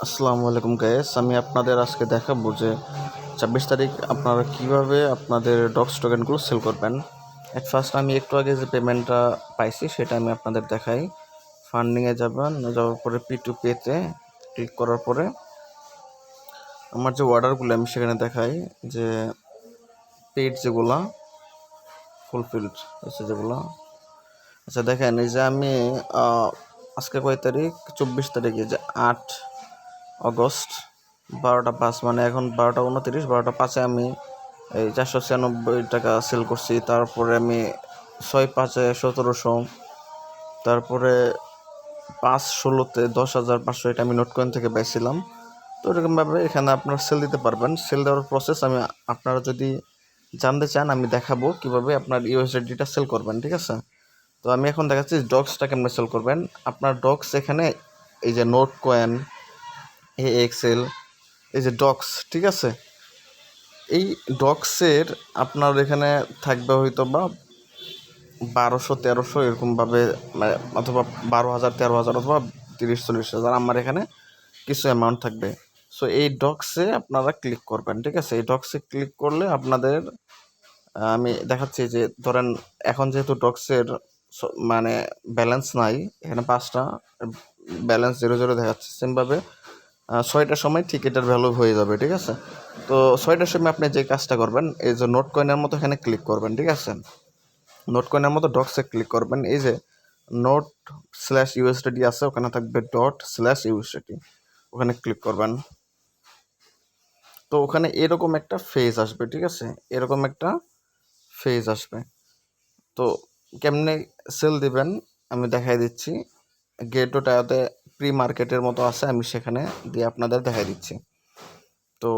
আসসালামু আলাইকুম গাইস, আমি আপনাদের আজকে দেখাবো যে 26 তারিখ আপনারা কিভাবে আপনাদের ডক্স টোকেনগুলো সেল করবেন। এট ফার্স্ট আমি একটু আগে যে পেমেন্টটা পাইছি সেটা আমি আপনাদের দেখাই। ফান্ডিংয়ে যাওয়ার পরে P2Pতে ক্লিক করার পরে আমার যে অর্ডারগুলো আমি সেখানে দেখাই যে পেড যেগুলো ফুলফিলড হচ্ছে যেগুলো। আচ্ছা দেখেন, এই যে আমি আজকে কয় তারিখ, 24 তারিখে যে 8 আগস্ট 12টা 5, মানে এখন 12টা 29, 12টা 5-এ আমি এই 496 টাকা সেল করছি। তারপরে আমি 6-5-এ 1700, তারপরে 5-16-তে 10,500, এটা আমি নোটকয়েন থেকে পাইছিলাম। তো এরকমভাবে এখানে আপনারা সেল দিতে পারবেন। সেল দেওয়ার প্রসেস আমি আপনারা যদি জানতে চান আমি দেখাবো কিভাবে আপনার ইউএসডিটা সেল করবেন, ঠিক আছে? তো আমি এখন দেখাচ্ছি ডক্সটা কেমন সেল করবেন। আপনার ডক্স এখানে এই যে নোট কয়েন, এক্সেল, এই যে ডক্স, ঠিক আছে? এই ডক্সের আপনার এখানে থাকবে হয়তো বা 1200-1300 এরকমভাবে, মানে অথবা 12,000-13,000 অথবা 30-40,000, আমার এখানে কিছু অ্যামাউন্ট থাকবে। সো এই ডক্সে আপনারা ক্লিক করবেন, ঠিক আছে? এই ডক্সে ক্লিক করলে আপনাদের আমি দেখাচ্ছি যে ধরেন এখন যেহেতু ডক্সের মানে ব্যালেন্স নাই, এখানে 5টা ব্যালেন্স 0 0 দেখাচ্ছে। সেমভাবে 6টার সময় ঠিক এটার ভ্যালু হয়ে যাবে, ঠিক আছে? তো 6টার সময় আপনি যে কাজটা করবেন, এই যে নোট কয়েনের মতো এখানে ক্লিক করবেন, ঠিক আছে? নোট কয়েনের মতো ডক্সে ক্লিক করবেন। এই যে নোট/ইউএসডিটি আছে, ওখানে থাকবে ./ইউএসডিটি, ওখানে ক্লিক করবেন। তো ওখানে এরকম একটা ফেজ আসবে, ঠিক আছে? এরকম একটা ফেজ আসবে। তো কেমনে সেল দিবেন আমি দেখাই দিচ্ছি। গেটোটাতে প্রি মার্কেটের মতো আছে, আমি সেখানে দিয়ে আপনাদের দেখাই দিচ্ছি। তো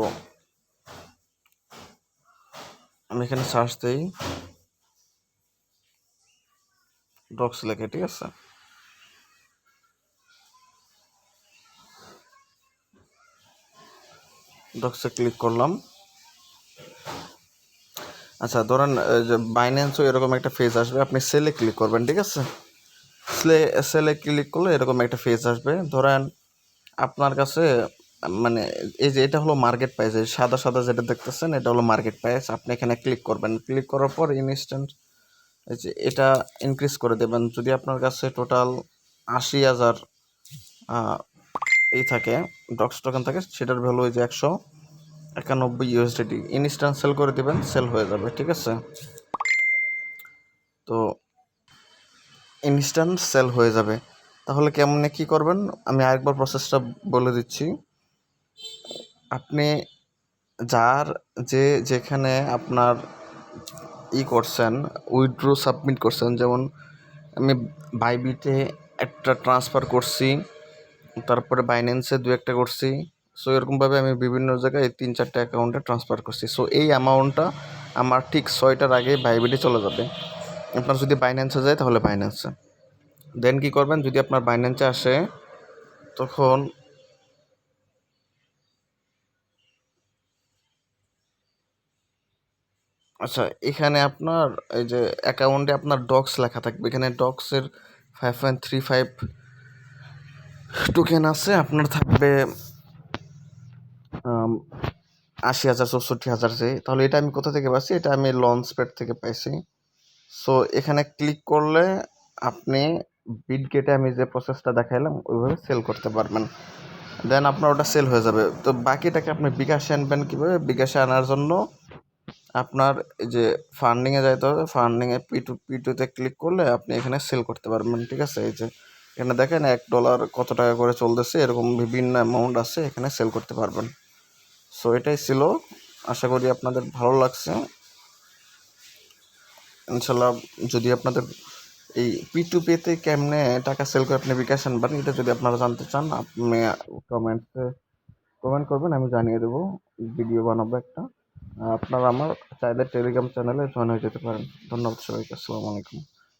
আমি এখানে সার্চ দিই ডক্স লেখে, ঠিক আছে? ডক্সে ক্লিক করলাম। আচ্ছা ধরেন যে বাইন্যান্সও এরকম একটা ফেজ আসবে, আপনি সেলে ক্লিক করবেন, ঠিক আছে? সেলে ক্লিক করলে এরকম একটা ফেজ আসবে। ধরেন আপনার কাছে মানে এই যে এটা হলো মার্কেট প্রাইস, এই সাদা সাদা যেটা দেখতেছেন এটা হলো মার্কেট প্রাইস। আপনি এখানে ক্লিক করবেন, ক্লিক করার পর ইনস্ট্যান্ট এই যে এটা ইনক্রিজ করে দেবেন। যদি আপনার কাছে টোটাল 80,000 এই থাকে, ডক্স টোকেন থাকে, সেটার ভ্যালু হয়ে যে 191 ইউএসডিটি। ইনস্ট্যান্ট সেল করে দেবেন, সেল হয়ে যাবে, ঠিক আছে? তো ইনস্ট্যান্ট সেল হয়ে যাবে। তাহলে কেমনে কী করবেন আমি আরেকবার প্রসেসটা বলে দিচ্ছি। আপনি যার যেখানে আপনার করছেন, উইথড্র সাবমিট করছেন, যেমন আমি বাইবিটে একটা ট্রান্সফার করছি, তারপরে বাইন্যান্সে 2-1টা করছি। সো এরকমভাবে আমি বিভিন্ন জায়গায় 3-4টা অ্যাকাউন্টে ট্রান্সফার করছি। সো এই অ্যামাউন্টটা আমার ঠিক 6টার আগে বাইবিটে চলে যাবে। আপনার যদি বাইন্যান্সে যায় তাহলে বাইন্যান্সে দেন কী করবেন, যদি আপনার বাইন্যান্সে আসে তখন আচ্ছা এখানে আপনার এই যে অ্যাকাউন্টে আপনার ডক্স লেখা থাকবে, এখানে ডক্সের 5.35 টোকেন আছে, আপনার থাকবে 80,000 64,000 যে। তাহলে এটা আমি কোথা থেকে পাইছি? এটা আমি লঞ্চপ্যাড থেকে পাইছি। সো এখানে ক্লিক করলে আপনি বিটগেটে আমি যে প্রসেসটা দেখাইলাম ওইভাবে সেল করতে পারবেন। দেন আপনার ওটা সেল হয়ে যাবে। তো বাকিটাকে আপনি বিকাশে আনবেন কীভাবে? বিকাশে আনার জন্য আপনার এই যে ফান্ডিংয়ে যাইতে হবে। ফান্ডিংয়ে P2P ক্লিক করলে আপনি এখানে সেল করতে পারবেন, ঠিক আছে? এই যে এখানে দেখেন $1 কত টাকা করে চলতেছে, এরকম বিভিন্ন অ্যামাউন্ট আছে, এখানে সেল করতে পারবেন। সো এটাই ছিল, আশা করি আপনাদের ভালো লাগছে। ইনশাল্লাহ যদি আপনাদের এই P2Pতে কেমনে টাকা সেল করে আপনি বিকাশ আনবেন, এটা যদি আপনারা জানতে চান আপনি কমেন্ট করবেন, আমি জানিয়ে দেবো, ভিডিও বানাবো একটা। আপনারা আমার চাইলে টেলিগ্রাম চ্যানেলে জয়েন হয়ে যেতে পারেন। ধন্যবাদ সবাইকে, আসসালামু আলাইকুম।